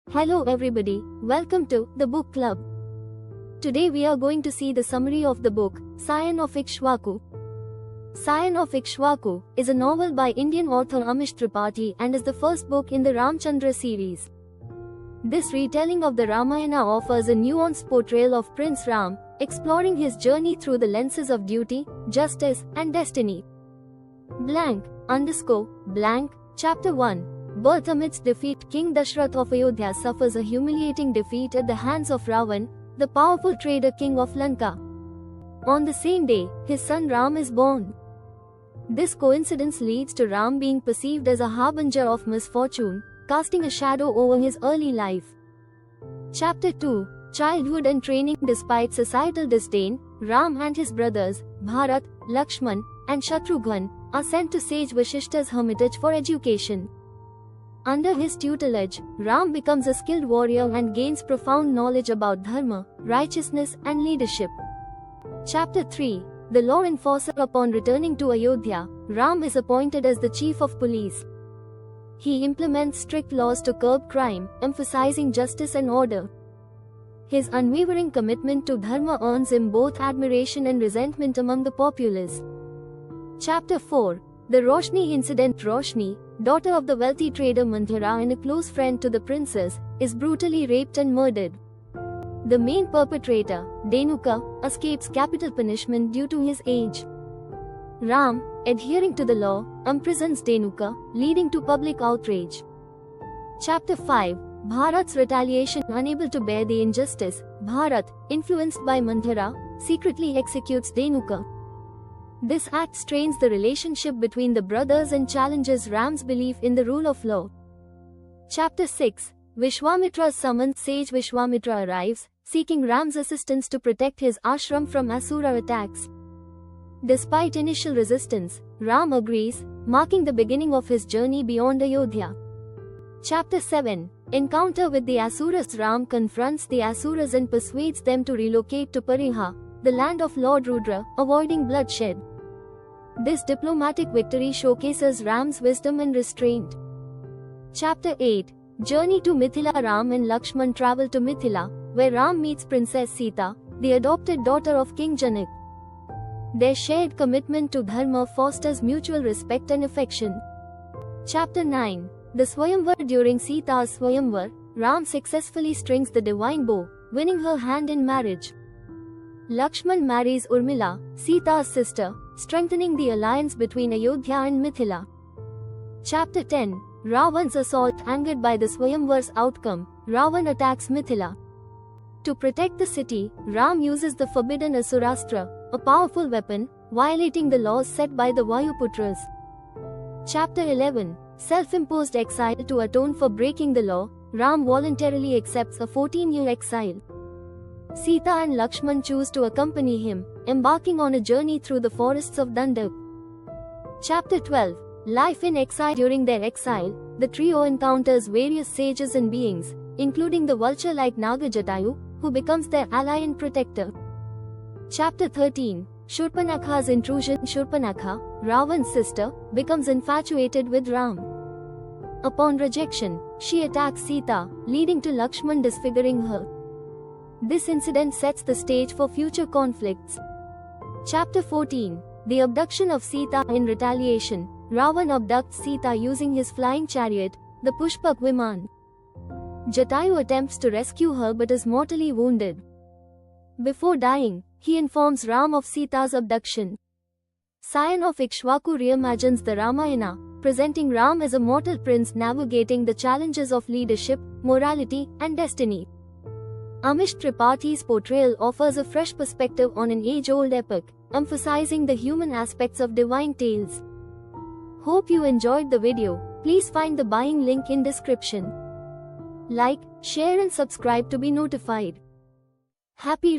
Hello everybody, welcome to The Book Club. Today we are going to see the summary of the book, Scion of Ikshvaku. Scion of Ikshvaku is a novel by Indian author Amish Tripathi and is the first book in the Ramchandra series. This retelling of the Ramayana offers a nuanced portrayal of Prince Ram, exploring his journey through the lenses of duty, justice, and destiny. Chapter 1. Birth amidst defeat. King Dashrath of Ayodhya suffers a humiliating defeat at the hands of Ravan, the powerful trader king of Lanka. On the same day, his son Ram is born. This coincidence leads to Ram being perceived as a harbinger of misfortune, casting a shadow over his early life. Chapter 2. Childhood and training. Despite societal disdain, Ram and his brothers, Bharat, Lakshman, and Shatrughan, are sent to sage Vashishta's hermitage for education. Under his tutelage, Ram becomes a skilled warrior and gains profound knowledge about dharma, righteousness, and leadership. Chapter 3. The law enforcer. Upon returning to Ayodhya, Ram is appointed as the chief of police. He implements strict laws to curb crime, emphasizing justice and order. His unwavering commitment to dharma earns him both admiration and resentment among the populace. Chapter 4. The Roshni incident. Roshni, daughter of the wealthy trader Mandhara and a close friend to the princess, is brutally raped and murdered. The main perpetrator, Denuka, escapes capital punishment due to his age. Ram, adhering to the law, imprisons Denuka, leading to public outrage. Chapter 5. Bharat's retaliation. Unable to bear the injustice, Bharat, influenced by Mandhara, secretly executes Denuka. This act strains the relationship between the brothers and challenges Ram's belief in the rule of law. Chapter 6. Vishwamitra's summons. Sage Vishwamitra arrives, seeking Ram's assistance to protect his ashram from Asura attacks. Despite initial resistance, Ram agrees, marking the beginning of his journey beyond Ayodhya. Chapter 7. Encounter with the Asuras. Ram confronts the Asuras and persuades them to relocate to Pariha, the land of Lord Rudra, avoiding bloodshed. This diplomatic victory showcases Ram's wisdom and restraint. Chapter 8. Journey to Mithila. Ram and Lakshman travel to Mithila, where Ram meets Princess Sita, the adopted daughter of King Janak. Their shared commitment to dharma fosters mutual respect and affection. Chapter 9. The Swayamvar. During Sita's Swayamvar, Ram successfully strings the divine bow, winning her hand in marriage. Lakshman marries Urmila, Sita's sister, strengthening the alliance between Ayodhya and Mithila. Chapter 10. Ravan's assault. Angered by the Swayamvar's outcome, Ravan attacks Mithila. To protect the city, Ram uses the forbidden Asurastra, a powerful weapon, violating the laws set by the Vayuputras. Chapter 11. Self-imposed exile. To atone for breaking the law, Ram voluntarily accepts a 14-year exile. Sita and Lakshman choose to accompany him, embarking on a journey through the forests of Dandak. Chapter 12. Life in exile. During their exile, the trio encounters various sages and beings, including the vulture-like Naga Jatayu, who becomes their ally and protector. Chapter 13. Shurpanakha's intrusion. Shurpanakha, Ravan's sister, becomes infatuated with Ram. Upon rejection, she attacks Sita, leading to Lakshman disfiguring her. This incident sets the stage for future conflicts. Chapter 14. The abduction of Sita. In retaliation, Ravan abducts Sita using his flying chariot, the Pushpak Viman. Jatayu attempts to rescue her but is mortally wounded. Before dying, he informs Ram of Sita's abduction. Scion of Ikshvaku reimagines the Ramayana, presenting Ram as a mortal prince navigating the challenges of leadership, morality, and destiny. Amish Tripathi's portrayal offers a fresh perspective on an age-old epic, emphasizing the human aspects of divine tales. Hope you enjoyed the video. Please find the buying link in description. Like, share and subscribe to be notified. Happy